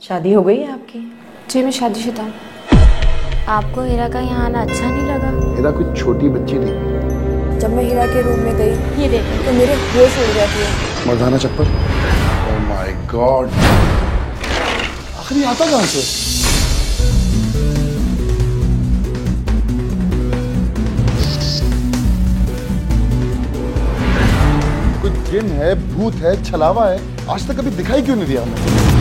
शादी हो गई है आपकी? जी मैं शादीशुदा हूँ। आपको हीरा का यहाँ आना अच्छा नहीं लगा? हीरा कोई छोटी बच्ची नहीं। जब मैं हीरा के रूम में गई ये देख तो मेरे होश उड़ जाती है। मर्दाना चप्पल। ओह माय गॉड, आखिर ये आता कहाँ से? कुछ जिन है, भूत है, छलावा है, आज तक कभी दिखाई क्यों नहीं दिया हमें?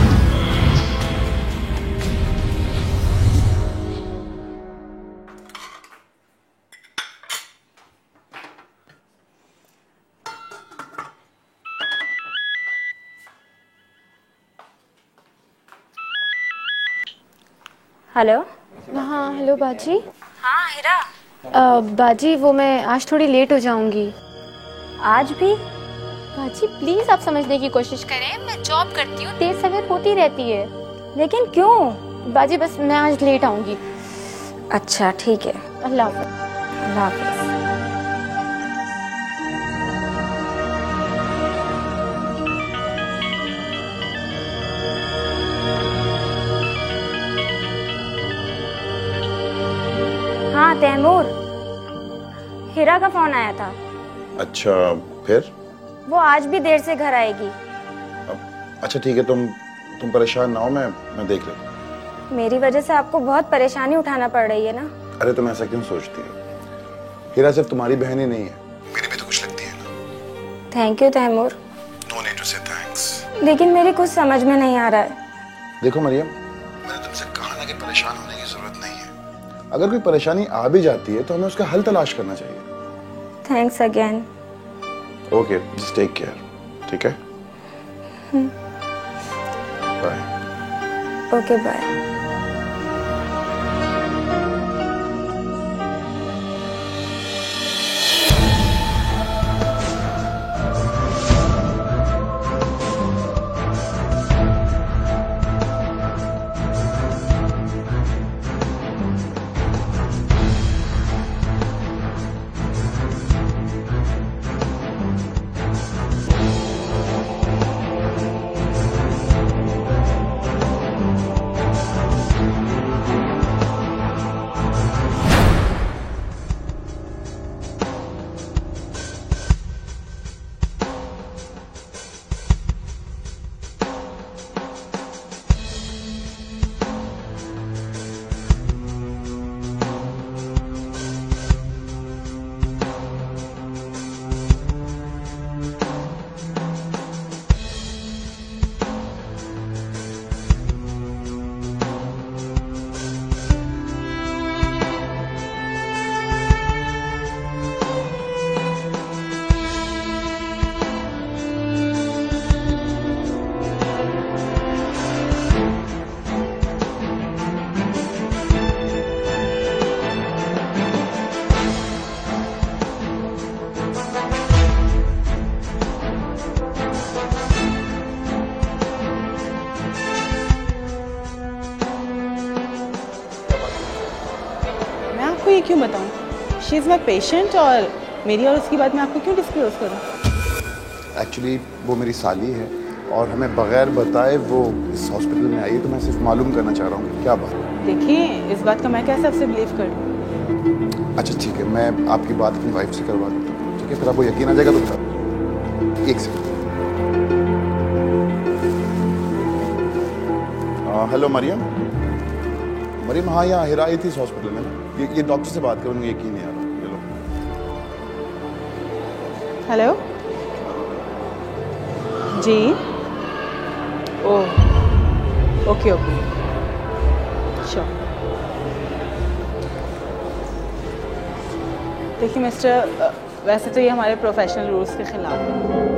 हेलो। हाँ हेलो बाजी। हाँ हीरा। बाजी वो मैं आज थोड़ी लेट हो जाऊंगी। आज भी? बाजी प्लीज आप समझने की कोशिश करें, मैं जॉब करती हूँ, देर सवेर होती रहती है। लेकिन क्यों? बाजी बस मैं आज लेट आऊंगी। अच्छा ठीक है, अल्लाह हाफ़िज़। अल्लाह हाफ़िज़। हाँ तैमूर, हीरा का फोन आया था। अच्छा फिर? वो आज भी देर से घर आएगी। अच्छा ठीक है, तुम परेशान ना हो, मैं देख लेता हूँ। मेरी वजह से आपको बहुत परेशानी उठाना पड़ रही है ना? अरे तुम ऐसा क्यों सोचती हो? हीरा सिर्फ तुम्हारी बहन ही नहीं है, मेरी भी तो कुछ लगती है ना। Thank you Taimur. No need to say thanks. लेकिन मेरी कुछ समझ में नहीं आ रहा है। देखो मरियम, मैंने तुमसे कहा ना कि परेशान होने की जरूरत नहीं है। अगर कोई परेशानी आ भी जाती है तो हमें उसका हल तलाश करना चाहिए। Thanks again. Okay, just take care, ठीक है? बाय। Okay bye. आपको ये क्यों बताऊं? शी इज़ माई पेशेंट और मेरी और उसकी बात मैं आपको क्यों डिस्क्लोज करूं? एक्चुअली वो मेरी साली है और हमें बगैर बताए वो इस हॉस्पिटल में आई है, तो मैं सिर्फ मालूम करना चाह रहा हूँ कि क्या बात है। देखिए इस बात का मैं कैसे आपसे बिलीव करूं? अच्छा ठीक है, मैं आपकी बात अपनी वाइफ से करवा देता हूँ, ठीक है? फिर आपको यकीन आ जाएगा तो बता। एक सेकंड। हेलो मरियम। मरियम, हाँ यहाँ हीरा आई थी इस हॉस्पिटल में ना। ये डॉक्टर से बात करूँ, यकीन नहीं आ रहा। ये लो। हेलो जी। Oh okay okay sure. देखिए मिस्टर, वैसे तो ये हमारे प्रोफेशनल रूल्स के खिलाफ है।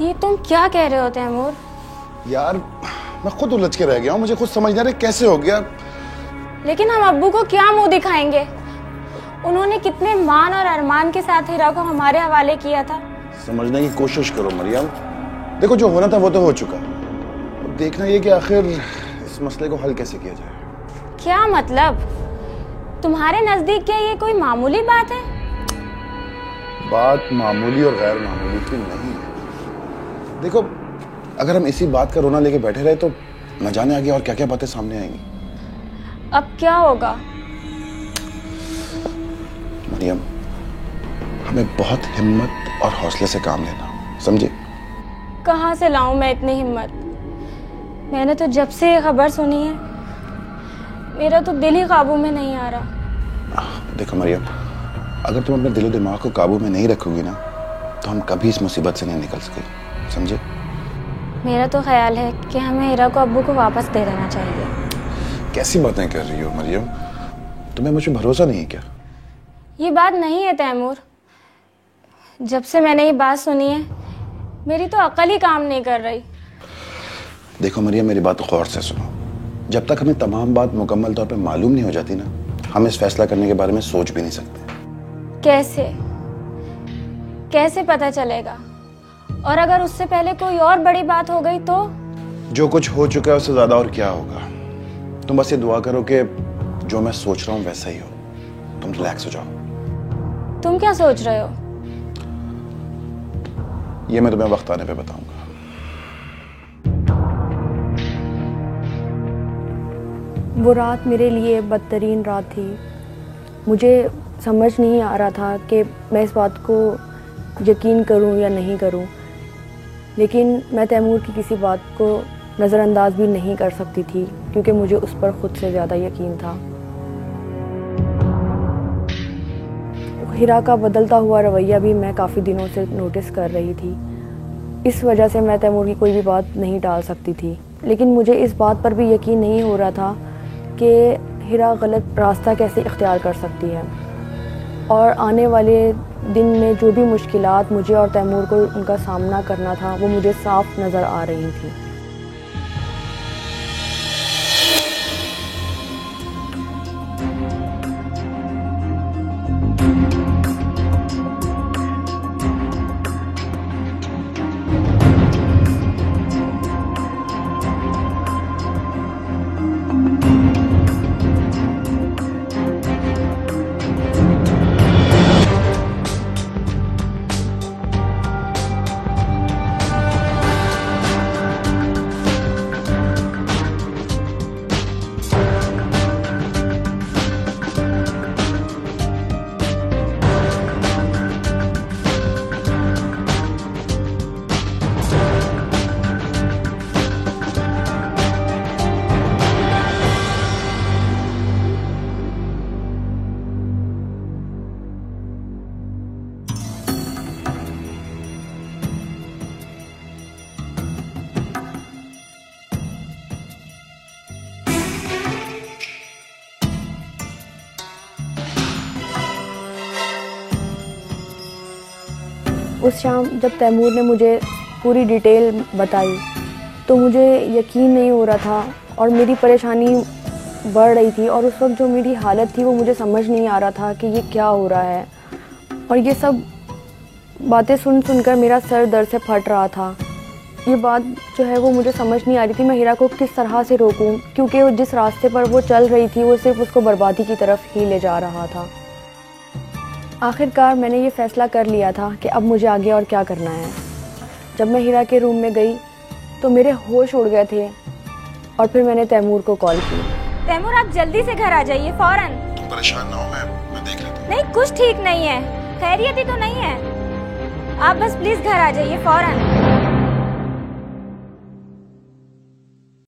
ये तुम क्या कह रहे हो तैमूर? यार मैं खुद उलझ के रह गया हूँ, मुझे खुद समझ नहीं आ रहा कैसे हो गया। लेकिन हम अब्बू को क्या मुंह दिखाएंगे? उन्होंने कितने मान और अरमान के साथ हीरा को हमारे हवाले किया था। समझने की कोशिश करो मरियम, देखो जो होना था वो तो हो चुका। अब देखना ये कि आखिर इस मसले को हल कैसे किया जाए। क्या मतलब? तुम्हारे नजदीक क्या ये कोई मामूली बात है? बात मामूली और गैर मामूली की नहीं है। देखो, अगर हम इसी बात का रोना लेके बैठे रहे तो न जाने आगे और क्या क्या बातें सामने आएंगी। अब क्या होगा? मरियम, हमें बहुत हिम्मत और हौसले से काम लेना, समझे? कहाँ से लाऊं मैं इतनी हिम्मत? मैंने तो जब से ये खबर सुनी है मेरा तो दिल ही काबू में नहीं आ रहा। देखो मरियम, अगर तुम अपने दिलो दिमाग को काबू में नहीं रखोगी ना तो हम कभी इस मुसीबत से नहीं निकल सके, समझे? मेरा तो ख्याल है कि हमें हीरा को अब्बू को वापस दे देना चाहिए। कैसी बातें कर रही हो मरियम? तुम्हें मुझ पर भरोसा नहीं है क्या? ये बात नहीं है तैमूर। जब से मैंने ये बात सुनी है मेरी तो अकल ही काम नहीं कर रही। देखो मरियम, मेरी बात गौर से सुनो। जब तक हमें तमाम बात मुकम्मल तौर पे मालूम नहीं हो जाती ना, हम इस फैसला करने के बारे में सोच भी नहीं सकते। कैसे पता चलेगा? और अगर उससे पहले कोई और बड़ी बात हो गई तो? जो कुछ हो चुका है उससे ज्यादा और क्या होगा। तुम बस ये दुआ करो कि जो मैं सोच रहा हूँ वैसा ही हो। तुम रिलैक्स हो जाओ। तुम क्या सोच रहे हो? ये मैं तुम्हें वक्त आने पे बताऊंगा। वो रात मेरे लिए बदतरीन रात थी। मुझे समझ नहीं आ रहा था कि मैं इस बात को यकीन करूं या नहीं करूं, लेकिन मैं तैमूर की किसी बात को नज़रअंदाज भी नहीं कर सकती थी क्योंकि मुझे उस पर ख़ुद से ज़्यादा यकीन था। हीरा का बदलता हुआ रवैया भी मैं काफ़ी दिनों से नोटिस कर रही थी। इस वजह से मैं तैमूर की कोई भी बात नहीं टाल सकती थी, लेकिन मुझे इस बात पर भी यकीन नहीं हो रहा था कि हीरा गलत रास्ता कैसे इख्तियार कर सकती है और आने वाले दिन में जो भी मुश्किलात मुझे और तैमूर को उनका सामना करना था वो मुझे साफ नज़र आ रही थी। उस शाम जब तैमूर ने मुझे पूरी डिटेल बताई तो मुझे यकीन नहीं हो रहा था और मेरी परेशानी बढ़ रही थी और उस वक्त जो मेरी हालत थी वो मुझे समझ नहीं आ रहा था कि ये क्या हो रहा है। और ये सब बातें सुनकर मेरा सर दर्द से फट रहा था। ये बात जो है वो मुझे समझ नहीं आ रही थी मैं हीरा को किस तरह से रोकूं, क्योंकि वो जिस रास्ते पर वो चल रही थी वो सिर्फ उसको बर्बादी की तरफ ही ले जा रहा था। आखिरकार मैंने ये फ़ैसला कर लिया था कि अब मुझे आगे और क्या करना है। जब मैं हीरा के रूम में गई तो मेरे होश उड़ गए थे और फिर मैंने तैमूर को कॉल की। तैमूर, आप जल्दी से घर आ जाइए फौरन। तुम परेशान ना हो, मैं देख लेता हूँ। नहीं, कुछ ठीक नहीं है, खैरियत ही तो नहीं है। आप बस प्लीज घर आ जाइए फौरन।